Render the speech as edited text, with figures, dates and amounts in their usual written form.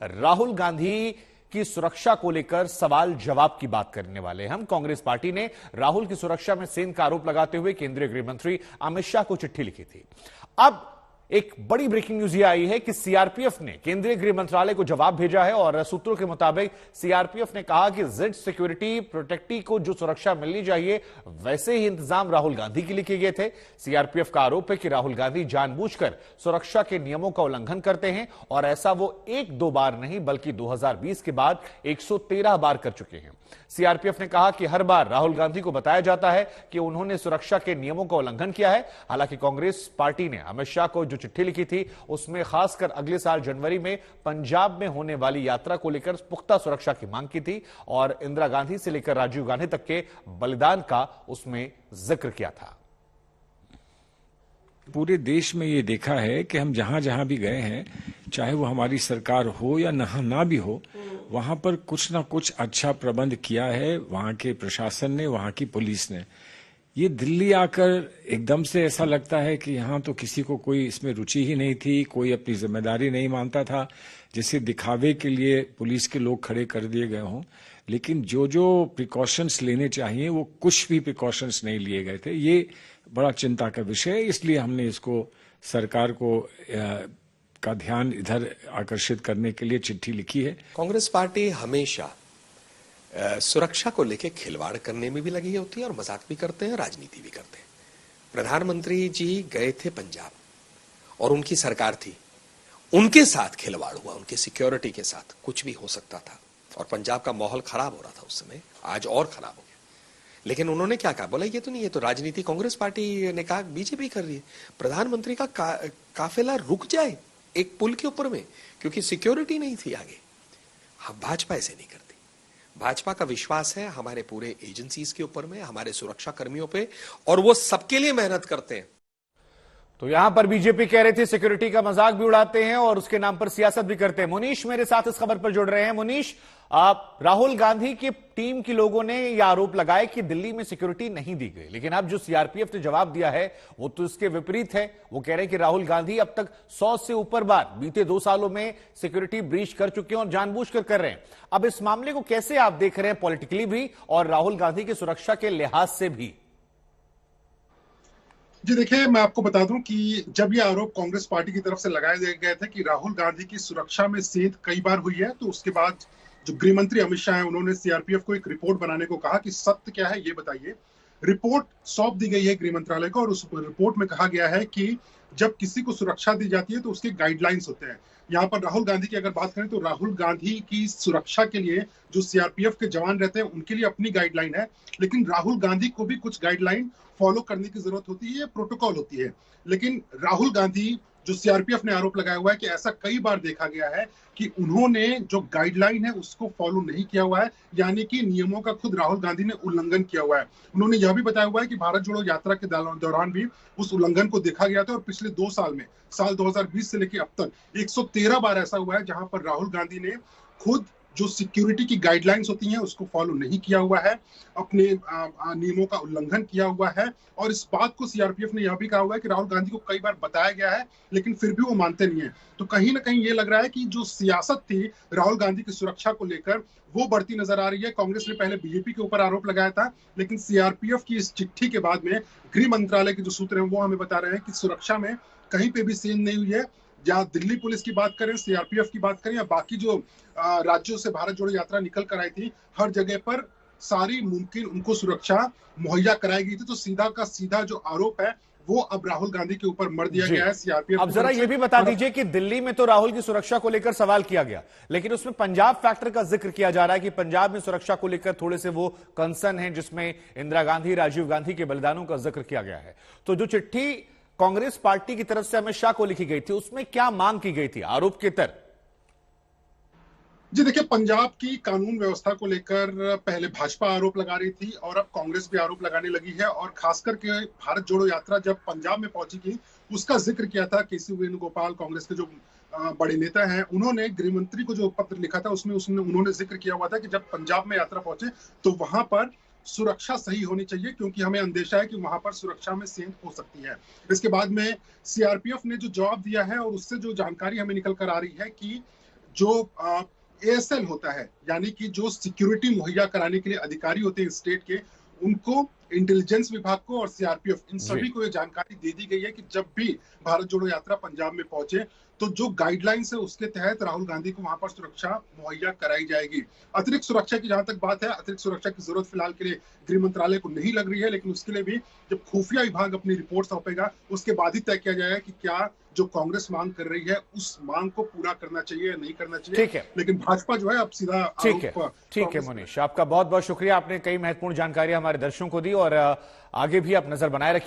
राहुल गांधी की सुरक्षा को लेकर सवाल जवाब की बात करने वाले हैं हम। कांग्रेस पार्टी ने राहुल की सुरक्षा में सेंध का आरोप लगाते हुए केंद्रीय गृह मंत्री अमित शाह को चिट्ठी लिखी थी। अब एक बड़ी ब्रेकिंग न्यूज यह आई है कि सीआरपीएफ ने केंद्रीय गृह मंत्रालय को जवाब भेजा है और सूत्रों के मुताबिक सीआरपीएफ ने कहा कि जेड सिक्योरिटी प्रोटेक्टी को जो सुरक्षा मिलनी चाहिए वैसे ही इंतजाम राहुल गांधी के लिए किए गए थे। सीआरपीएफ का आरोप है कि राहुल गांधी जानबूझकर सुरक्षा के नियमों का उल्लंघन करते हैं और ऐसा वो एक दो बार नहीं बल्कि 2020 के बाद 113 बार कर चुके हैं। सीआरपीएफ ने कहा कि हर बार राहुल गांधी को बताया जाता है कि उन्होंने सुरक्षा के नियमों का उल्लंघन किया है। हालांकि कांग्रेस पार्टी ने अमित शाह को जो चिट्ठी लिखी थी उसमें खासकर अगले साल जनवरी में पंजाब में होने वाली यात्रा को लेकर पुख्ता सुरक्षा की मांग की थी और इंदिरा गांधी से लेकर राजीव गांधी तक के बलिदान का उसमें जिक्र किया था। पूरे देश में ये देखा है कि हम जहां जहां भी गए हैं, चाहे वो हमारी सरकार हो या ना भी हो, वहां पर कुछ ना कुछ अच्छा प्रबंध किया है वहां के प्रशासन ने, वहां की पुलिस ने। ये दिल्ली आकर एकदम से ऐसा लगता है कि यहाँ तो किसी को कोई इसमें रुचि ही नहीं थी, कोई अपनी जिम्मेदारी नहीं मानता था, जिसे दिखावे के लिए पुलिस के लोग खड़े कर दिए गए हों। लेकिन जो जो प्रिकॉशंस लेने चाहिए वो कुछ भी प्रिकॉशंस नहीं लिए गए थे। ये बड़ा चिंता का विषय है, इसलिए हमने इसको सरकार को का ध्यान इधर आकर्षित करने के लिए चिट्ठी लिखी है। कांग्रेस पार्टी हमेशा सुरक्षा को लेकर खिलवाड़ करने में भी लगी होती है और मजाक भी करते हैं, राजनीति भी करते हैं। प्रधानमंत्री जी गए थे पंजाब और उनकी सरकार थी, उनके साथ खिलवाड़ हुआ, उनके सिक्योरिटी के साथ कुछ भी हो सकता था और पंजाब का माहौल खराब हो रहा था उस समय, आज और खराब हो गया। लेकिन उन्होंने क्या कहा, बोला ये तो नहीं, ये तो राजनीति कांग्रेस पार्टी ने कहा बीजेपी कर रही है। प्रधानमंत्री का काफिला रुक जाए एक पुल के ऊपर में क्योंकि सिक्योरिटी नहीं थी आगे। हाँ, भाजपा ऐसे नहीं करती। भाजपा का विश्वास है हमारे पूरे एजेंसीज के ऊपर में, हमारे सुरक्षा कर्मियों पे, और वो सबके लिए मेहनत करते हैं। तो यहां पर बीजेपी कह रही थी सिक्योरिटी का मजाक भी उड़ाते हैं और उसके नाम पर सियासत भी करते हैं। मुनीश मेरे साथ इस खबर पर जुड़ रहे हैं। मुनीश, राहुल गांधी की टीम के लोगों ने यह आरोप लगाया कि दिल्ली में सिक्योरिटी नहीं दी गई, लेकिन अब जो सीआरपीएफ ने जवाब दिया है वो तो इसके विपरीत है। वो कह रहे हैं कि राहुल गांधी अब तक 100 से ऊपर बार बीते 2 सालों में सिक्योरिटी ब्रीच कर चुके हैं और जानबूझकर कर रहे हैं। अब इस मामले को कैसे आप देख रहे हैं, पॉलिटिकली भी और राहुल गांधी की सुरक्षा के लिहाज से भी? जी देखिए, मैं आपको बता दूं कि जब ये आरोप कांग्रेस पार्टी की तरफ से लगाए गए थे कि राहुल गांधी की सुरक्षा में सेंध कई बार हुई है, तो उसके बाद जो गृह मंत्री अमित शाह हैं उन्होंने सीआरपीएफ को एक रिपोर्ट बनाने को कहा कि सत्य क्या है ये बताइए। रिपोर्ट सौंप दी गई है गृह मंत्रालय को और उस रिपोर्ट में कहा गया है कि जब किसी को सुरक्षा दी जाती है तो उसके गाइडलाइंस होते हैं। यहाँ पर राहुल गांधी की अगर बात करें तो राहुल गांधी की सुरक्षा के लिए जो सीआरपीएफ के जवान रहते हैं उनके लिए अपनी गाइडलाइन है, लेकिन राहुल गांधी को भी कुछ गाइडलाइन फॉलो करने की जरूरत होती है, प्रोटोकॉल होती है। लेकिन राहुल गांधी, जो सीआरपीएफ ने आरोप लगाया हुआ है कि ऐसा कई बार देखा गया है कि उन्होंने जो गाइडलाइन है उसको फॉलो नहीं किया हुआ है, यानी कि नियमों का खुद राहुल गांधी ने उल्लंघन किया हुआ है। उन्होंने यह भी बताया हुआ है कि भारत जोड़ो यात्रा के दौरान भी उस उल्लंघन को देखा गया था और पिछले 2 साल में, साल 2020 से लेकर अब तक 113 बार ऐसा हुआ है जहां पर राहुल गांधी ने खुद जो सिक्योरिटी की गाइडलाइंस होती हैं उसको फॉलो नहीं किया हुआ है, अपने नियमों का उल्लंघन किया हुआ है। और इस बात को सीआरपीएफ ने यह भी कहा हुआ है कि राहुल गांधी को कई बार बताया गया है लेकिन फिर भी वो मानते नहीं है। तो कहीं ना कहीं ये लग रहा है कि जो सियासत थी राहुल गांधी की सुरक्षा को लेकर वो बढ़ती नजर आ रही है। कांग्रेस ने पहले बीजेपी के ऊपर आरोप लगाया था, लेकिन सीआरपीएफ की इस चिट्ठी के बाद में गृह मंत्रालय के जो सूत्र हैं वो हमें बता रहे हैं कि सुरक्षा में कहीं पे भी सेंध नहीं हुई है। या दिल्ली पुलिस की बात करें, सीआरपीएफ की बात करें या बाकी जो राज्यों से भारत जोड़ो यात्रा निकल कर आई थी, हर जगह पर सारी मुमकिन उनको सुरक्षा मुहैया कराई गई थी। तो सीधा का सीधा जो आरोप है वो अब राहुल गांधी के ऊपर मर दिया गया है सीआरपीएफ। अब जरा ये भी बता दीजिए कि दिल्ली में तो राहुल की सुरक्षा को लेकर सवाल किया गया, लेकिन उसमें पंजाब फैक्टर का जिक्र किया जा रहा है कि पंजाब में सुरक्षा को लेकर थोड़े से वो कंसर्न है, जिसमें इंदिरा गांधी, राजीव गांधी के बलिदानों का जिक्र किया गया है। तो जो चिट्ठी कांग्रेस पार्टी की तरफ से अमित शाह को लिखी गई थी उसमें क्या मांग की गई थी आरोप के तर? जी देखिए, पंजाब की कानून व्यवस्था को लेकर पहले भाजपा आरोप लगा रही थी और अब कांग्रेस भी आरोप लगाने लगी है। और खासकर के भारत जोड़ो यात्रा जब पंजाब में पहुंची थी उसका जिक्र किया था केसी वेणुगोपाल, कांग्रेस के जो बड़े नेता हैं, उन्होंने गृह मंत्री को जो पत्र लिखा था उसमें उन्होंने जिक्र किया हुआ था कि जब पंजाब में यात्रा पहुंचे तो वहां पर सुरक्षा सही होनी चाहिए क्योंकि हमें अंदेशा है कि वहां पर सुरक्षा में सेंध हो सकती है। इसके बाद में सीआरपीएफ ने जो जवाब दिया है और उससे जो जानकारी हमें निकल कर आ रही है कि जो एएसएल होता है, यानी कि जो सिक्योरिटी मुहैया कराने के लिए अधिकारी होते हैं स्टेट के, उनको, इंटेलिजेंस विभाग को और सीआरपीएफ, इन सभी को ये जानकारी दे दी गई है कि जब भी भारत जोड़ो यात्रा पंजाब में पहुंचे तो जो गाइडलाइंस है उसके तहत राहुल गांधी को वहां पर सुरक्षा मुहैया कराई जाएगी। अतिरिक्त सुरक्षा की जहां तक बात है, अतिरिक्त सुरक्षा की जरूरत फिलहाल के लिए गृह मंत्रालय को नहीं लग रही है, लेकिन उसके लिए भी जब खुफिया विभाग अपनी रिपोर्ट सौंपेगा उसके बाद ही तय किया जाएगा कि क्या जो कांग्रेस मांग कर रही है उस मांग को पूरा करना चाहिए या नहीं करना चाहिए। ठीक है, लेकिन भाजपा जो है अब सीधा ठीक है मोनीश, आपका बहुत बहुत शुक्रिया। आपने कई महत्वपूर्ण जानकारियां हमारे दर्शकों को दी और आगे भी आप नजर बनाए रखिए।